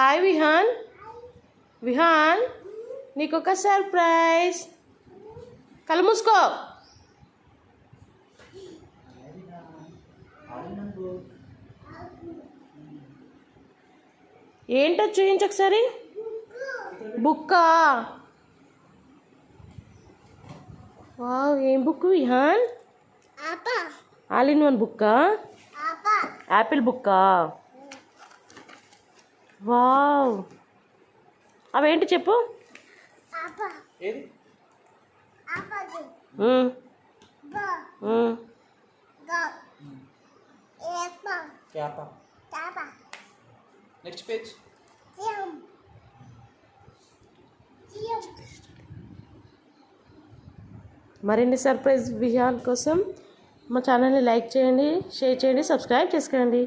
Hi Vihaan. Vihaan, నీకు ఒక surprise. కళ్ళు మూసుకో. ఏంటో చూయించు ఒకసారి. బుక్కా? వావ్, ఏం book Vihaan? All in one బుక్కా? యాపిల్ బుక్కా? వావ్, అవేంటి చెప్పు. Next page. మరిన్ని సర్ప్రైజ్ విహాన్ కోసం మా ఛానల్ని లైక్ చేయండి, షేర్ చేయండి, సబ్స్క్రైబ్ చేసుకోండి.